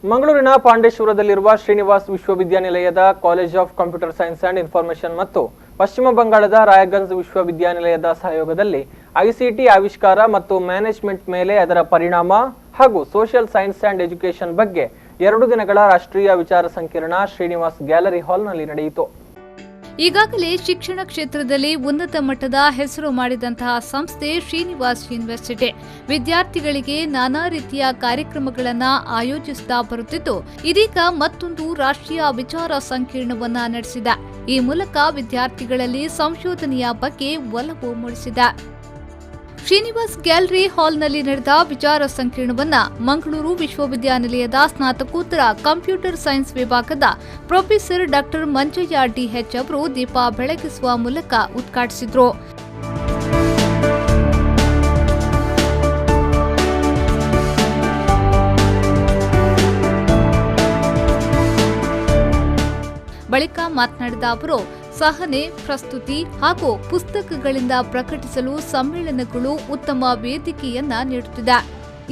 ಮಂಗಳೂರಿನ ಪಾಂಡೇಶ್ವರದಲ್ಲಿರುವ ಶ್ರೀನಿವಾಸ್ ವಿಶ್ವವಿದ್ಯಾನಿಲಯದ college of computer science and information ಮತ್ತು ಪಶ್ಚಿಮ ಬಂಗಾಳದ ರಾಯಗಂಜ್ ವಿಶ್ವವಿದ್ಯಾನಿಲಯದ ಸಹಯೋಗದಲ್ಲಿ ಐಸಿಟಿ ಆವಿಷ್ಕಾರ ಮತ್ತು ಮ್ಯಾನೇಜ್ಮೆಂಟ್ ಮೇಲೆ ಅದರ ಪರಿಣಾಮ ಹಾಗೂ ಸೋಷಿಯಲ್ ಸೈನ್ಸ್ ಅಂಡ್ ಎಜುಕೇಷನ್ ಬಗ್ಗೆ 2 ದಿನಗಳ ರಾಷ್ಟ್ರೀಯ ವಿಚಾರ ಸಂಕಿರಣ ಶ್ರೀನಿವಾಸ್ ಗ್ಯಾಲರಿ ಹಾಲ್ನಲ್ಲಿ ನಡೆಯಿತು. ಈಗಾಗಲೇ ಶಿಕ್ಷಣ ಕ್ಷೇತ್ರದಲ್ಲಿ ಉನ್ನತ ಮಟ್ಟದ ಹೆಸರು ಮಾಡಿದಂತಹ ಸಂಸ್ಥೆ ಶ್ರೀನಿವಾಸ್ ಯೂನಿವರ್ಸಿಟಿ ವಿದ್ಯಾರ್ಥಿಗಳಿಗೆ ನಾನಾ ರೀತಿಯ ಕಾರ್ಯಕ್ರಮಗಳನ್ನು ಆಯೋಜಿಸುತ್ತಾ ಬರುತ್ತಿದ್ದು, ಇದೀಗ ಮತ್ತೊಂದು ರಾಷ್ಟ್ರೀಯ ವಿಚಾರ ಸಂಕಿರಣವನ್ನ ನಡೆಸಿದೆ. ಈ ಮೂಲಕ ವಿದ್ಯಾರ್ಥಿಗಳಲ್ಲಿ ಸಂಶೋಧನೆಯ ಬಗ್ಗೆ ಒಲವು ಮೂಡಿಸಿದೆ. ಶ್ರೀನಿವಾಸ್ ಗ್ಯಾಲರಿ ಹಾಲ್ನಲ್ಲಿ ನಡೆದ ವಿಚಾರ ಸಂಕಿರಣವನ್ನ ಮಂಗಳೂರು ವಿಶ್ವವಿದ್ಯಾನಿಲಯದ ಸ್ನಾತಕೋತ್ತರ ಕಂಪ್ಯೂಟರ್ ಸೈನ್ಸ್ ವಿಭಾಗದ ಪ್ರೊಫೆಸರ್ ಡಾಕ್ಟರ್ ಮಂಜಯ್ಯ ಡಿಎಚ್ ಅವರು ದೀಪ ಬೆಳಗಿಸುವ ಮೂಲಕ ಉದ್ಘಾಟಿಸಿದರು. ಬಳಿಕ ಮಾತನಾಡಿದ ಅವರು, ಸಹನೆ, ಪ್ರಸ್ತುತಿ ಹಾಗೂ ಪುಸ್ತಕಗಳಿಂದ ಪ್ರಕಟಿಸಲು ಸಮ್ಮೇಳನಗಳು ಉತ್ತಮ ವೇದಿಕೆಯನ್ನ ನೀಡುತ್ತಿದೆ.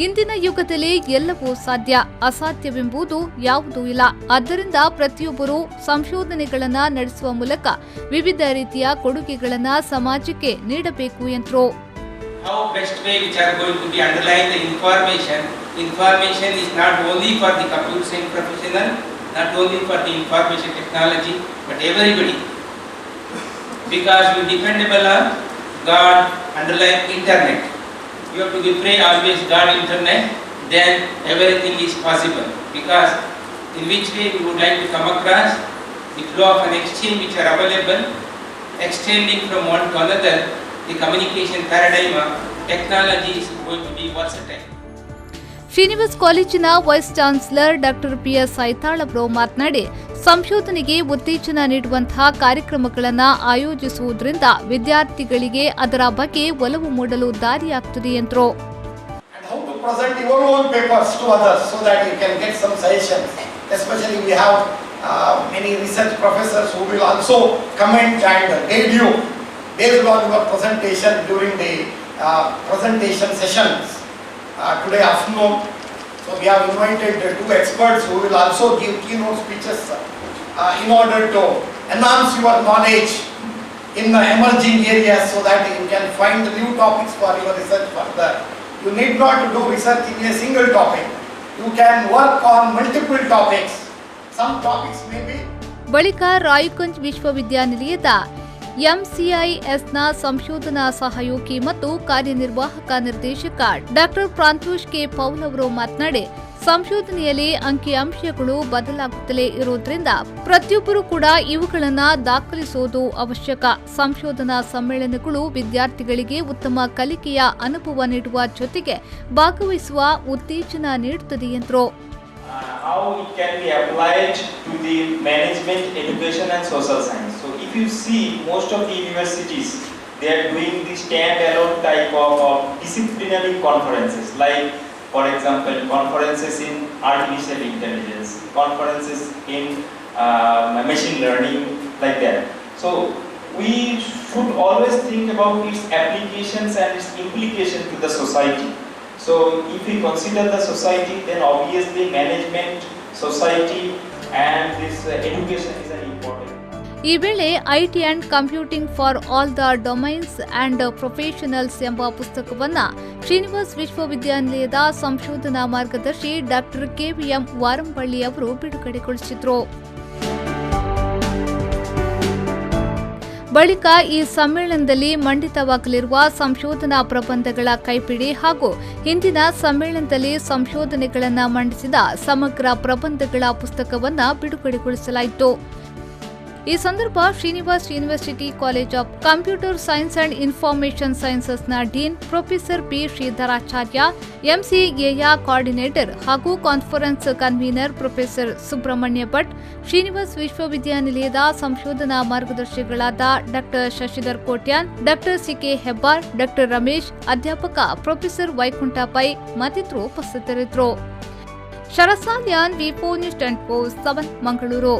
ಇಂದಿನ ಯುಗದಲ್ಲಿ ಎಲ್ಲವೂ ಸಾಧ್ಯ, ಅಸಾಧ್ಯವೆಂಬುದು ಯಾವುದೂ ಇಲ್ಲ. ಆದ್ದರಿಂದ ಪ್ರತಿಯೊಬ್ಬರೂ ಸಂಶೋಧನೆಗಳನ್ನು ನಡೆಸುವ ಮೂಲಕ ವಿವಿಧ ರೀತಿಯ ಕೊಡುಗೆಗಳನ್ನು ಸಮಾಜಕ್ಕೆ ನೀಡಬೇಕು ಎಂದರು. Not only for the information technology, but everybody. Because we dependable on God underlying internet. You have to be pray always God internet, then everything is possible. Because in which way we would like to come across the flow of an exchange which are available, extending from one to another, the communication paradigm of technology is going to be versatile. Srinivas ಕಾಲೇಜಿನ vice chancellor doctor P ಐತಾಳ್ ಅವರು ಮಾತನಾಡಿ, ಸಂಶೋಧನೆಗೆ ಉತ್ತೇಜನ ನೀಡುವಂತಹ ಕಾರ್ಯಕ್ರಮಗಳನ್ನು ಆಯೋಜಿಸುವುದರಿಂದ ವಿದ್ಯಾರ್ಥಿಗಳಿಗೆ ಅದರ ಬಗ್ಗೆ ಒಲವು ಮೂಡಲು ದಾರಿಯಾಗುತ್ತದೆ ಎಂದರು. Today afternoon, so we have invited 2 experts who will also give keynote speeches in order to enhance your knowledge in the emerging areas so that you can find new topics for your research further. You need not to do research in a single topic. You can work on multiple topics. Some topics may be. ಬಳಿಕ ರಾಯಗಂಜ್ ವಿಶ್ವವಿದ್ಯಾನಿಲಯದ ಎಂಸಿಐಎಸ್ನ ಸಂಶೋಧನಾ ಸಹಯೋಗಿ ಮತ್ತು ಕಾರ್ಯನಿರ್ವಾಹಕ ನಿರ್ದೇಶಕ doctor ಪ್ರಾಂತೋಷ್ K Paul ಅವರು ಮಾತನಾಡಿ, ಸಂಶೋಧನೆಯಲ್ಲಿ ಅಂಕಿಅಂಶಗಳು ಬದಲಾಗುತ್ತಲೇ ಇರುವುದರಿಂದ ಪ್ರತಿಯೊಬ್ಬರೂ ಕೂಡ ಇವುಗಳನ್ನು ದಾಖಲಿಸುವುದು ಅವಶ್ಯಕ. ಸಂಶೋಧನಾ ಸಮ್ಮೇಳನಗಳು ವಿದ್ಯಾರ್ಥಿಗಳಿಗೆ ಉತ್ತಮ ಕಲಿಕೆಯ ಅನುಭವ ನೀಡುವ ಜೊತೆಗೆ ಭಾಗವಹಿಸುವ ಉತ್ತೇಜನ ನೀಡುತ್ತದೆ ಎಂದರು. How it can be applied to the management, education and social science. So if you see most of the universities, they are doing the stand-alone type of disciplinary conferences, like for example conferences in artificial intelligence, conferences in machine learning, like that. So we should always think about its applications and its implication to the society. So if we consider the society, then obviously management, society and this education is an important. ಈ ವೇಳೆ IT and computing for all the domains and professionals ಎಂಬ ಪುಸ್ತಕವನ್ನ ಶ್ರೀನಿವಾಸ್ ವಿಶ್ವವಿದ್ಯಾನಿಲಯದ ಸಂಶೋಧನಾ ಮಾರ್ಗದರ್ಶಿ doctor ಕೆವಿಎಂ Varamballi ಅವರು ಬಿಡುಗಡೆಗೊಳಿಸಿದರು. ಬಳಿಕ ಈ ಸಮ್ಮೇಳನದಲ್ಲಿ ಮಂಡಿತವಾಗಲಿರುವ ಸಂಶೋಧನಾ ಪ್ರಬಂಧಗಳ ಕೈಪಿಡಿ ಹಾಗೂ ಹಿಂದಿನ ಸಮ್ಮೇಳನದಲ್ಲಿ ಸಂಶೋಧನೆಗಳನ್ನು ಮಂಡಿಸಿದ ಸಮಗ್ರ ಪ್ರಬಂಧಗಳ ಪುಸ್ತಕವನ್ನು ಬಿಡುಗಡೆಗೊಳಿಸಲಾಯಿತು. ಈ ಸಂದರ್ಭ Srinivas university college of computer science and information ಸೈನ್ಸಸ್ನ ಡೀನ್ ಪ್ರೊಫೆಸರ್ ಪಿ ಶ್ರೀಧರಾಚಾರ್ಯ, ಎಂಸಿಎಯ ಕೋಆರ್ಡಿನೇಟರ್ ಹಾಗೂ conference convener professor Subrahmanya Bhat, Srinivas ವಿಶ್ವವಿದ್ಯಾನಿಲಯದ ಸಂಶೋಧನಾ ಮಾರ್ಗದರ್ಶಿಗಳಾದ doctor Shashidhar Kotian, doctor C K Hebbar, doctor Ramesh, ಅಧ್ಯಾಪಕ ಪ್ರೊಫೆಸರ್ ವೈಕುಂಠ ಪೈ ಮತ್ತಿತರರು ಉಪಸ್ಥಿತರಿದ್ದರು. ಶರಸಾಲ್ಯಾನ್, ವಿ4 ನ್ಯೂಸ್ 24/7 ಮಂಗಳೂರು.